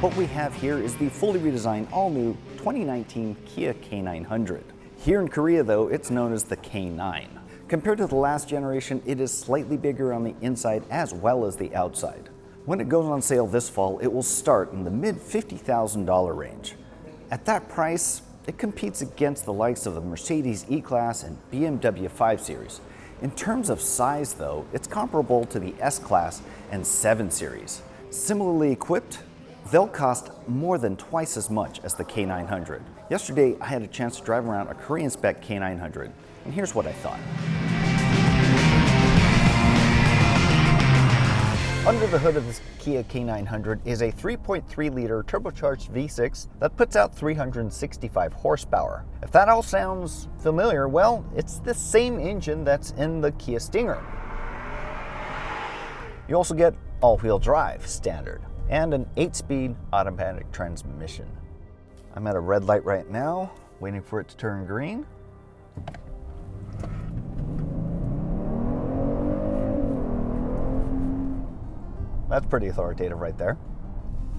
What we have here is the fully redesigned, all-new 2019 Kia K900. Here in Korea, though, it's known as the K9. Compared to the last generation, it is slightly bigger on the inside as well as the outside. When it goes on sale this fall, it will start in the mid-$50,000 range. At that price, it competes against the likes of the Mercedes E-Class and BMW 5 Series. In terms of size, though, it's comparable to the S-Class and 7 Series. Similarly equipped, they'll cost more than twice as much as the K900. Yesterday, I had a chance to drive around a Korean-spec K900, and here's what I thought. Under the hood of this Kia K900 is a 3.3-liter turbocharged V6 that puts out 365 horsepower. If that all sounds familiar, well, it's the same engine that's in the Kia Stinger. You also get all-wheel drive standard and an 8-speed automatic transmission. I'm at a red light right now, waiting for it to turn green. That's pretty authoritative right there.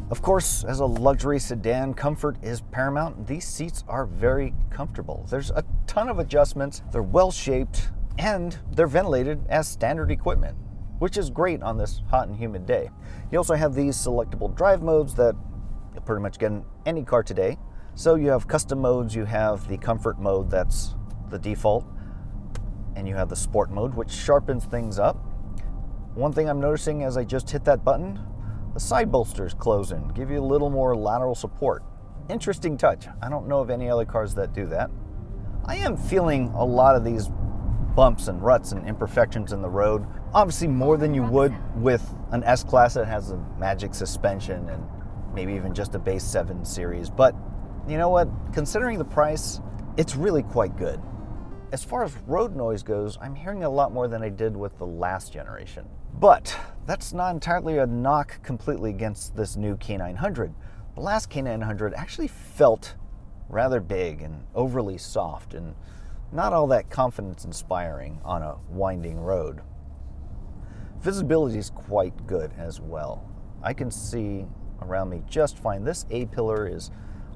Of course, as a luxury sedan, comfort is paramount. These seats are very comfortable. There's a ton of adjustments, they're well shaped, and they're ventilated as standard equipment, which is great on this hot and humid day. You also have these selectable drive modes that you'll pretty much get in any car today. So you have custom modes, you have the comfort mode that's the default, and you have the sport mode, which sharpens things up. One thing I'm noticing as I just hit that button, the side bolsters close in, give you a little more lateral support. Interesting touch. I don't know of any other cars that do that. I am feeling a lot of these bumps and ruts and imperfections in the road. Obviously more than you would with an S-Class that has a magic suspension and maybe even just a base 7 Series. But you know what? Considering the price, it's really quite good. As far as road noise goes, I'm hearing a lot more than I did with the last generation. But that's not entirely a knock completely against this new K900. The last K900 actually felt rather big and overly soft and not all that confidence inspiring on a winding road. Visibility is quite good as well. I can see around me just fine. This A-pillar is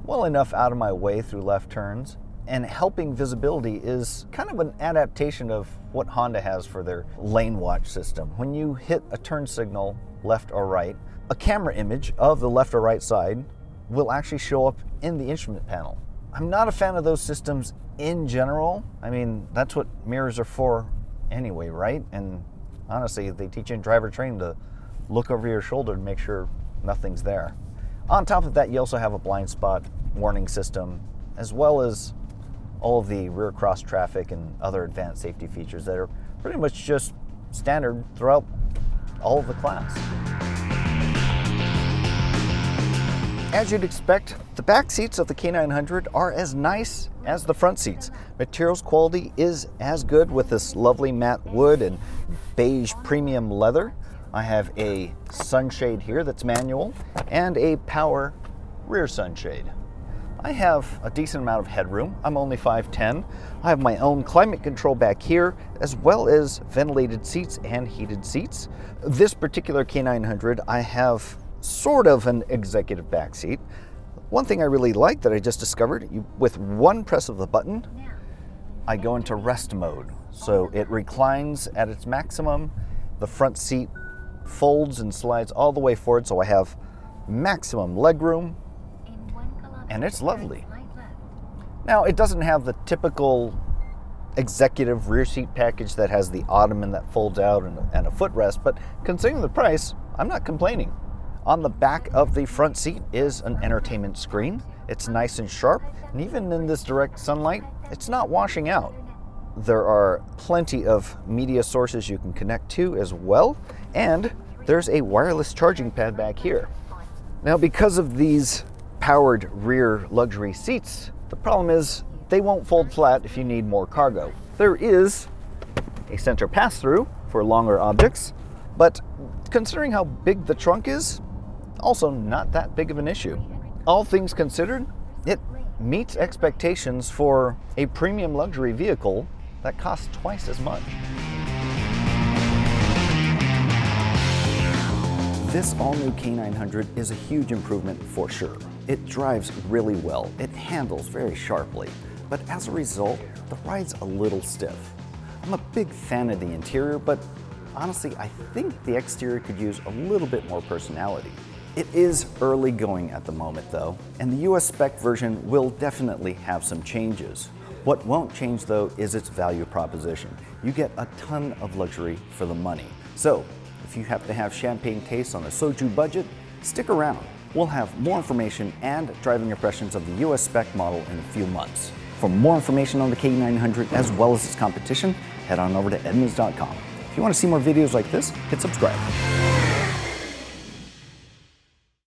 well enough out of my way through left turns, and helping visibility is kind of an adaptation of what Honda has for their lane watch system. When you hit a turn signal, left or right, a camera image of the left or right side will actually show up in the instrument panel. I'm not a fan of those systems in general. I mean, that's what mirrors are for anyway, right? And honestly, they teach you in driver training to look over your shoulder to make sure nothing's there. On top of that, you also have a blind spot warning system, as well as all of the rear cross traffic and other advanced safety features that are pretty much just standard throughout all of the class. As you'd expect, the back seats of the K900 are as nice as the front seats. Materials quality is as good with this lovely matte wood and beige premium leather. I have a sunshade here that's manual and a power rear sunshade. I have a decent amount of headroom. I'm only 5'10". I have my own climate control back here, as well as ventilated seats and heated seats. This particular K900, I have sort of an executive back seat. One thing I really like that I just discovered, with one press of the button, I go into rest mode. So it reclines at its maximum. The front seat folds and slides all the way forward, so I have maximum leg room, and it's lovely. Now, it doesn't have the typical executive rear seat package that has the ottoman that folds out and a footrest, but considering the price, I'm not complaining. On the back of the front seat is an entertainment screen. It's nice and sharp, and even in this direct sunlight, it's not washing out. There are plenty of media sources you can connect to as well, and there's a wireless charging pad back here. Now, because of these powered rear luxury seats, the problem is they won't fold flat if you need more cargo. There is a center pass-through for longer objects, but considering how big the trunk is, also not that big of an issue. All things considered, it meets expectations for a premium luxury vehicle that costs twice as much. This all-new K900 is a huge improvement for sure. It drives really well, it handles very sharply, but as a result, the ride's a little stiff. I'm a big fan of the interior, but honestly, I think the exterior could use a little bit more personality. It is early going at the moment though, and the US spec version will definitely have some changes. What won't change though is its value proposition. You get a ton of luxury for the money. So, if you happen to have champagne taste on a soju budget, stick around. We'll have more information and driving impressions of the US spec model in a few months. For more information on the K900 as well as its competition, head on over to Edmunds.com. If you want to see more videos like this, hit subscribe.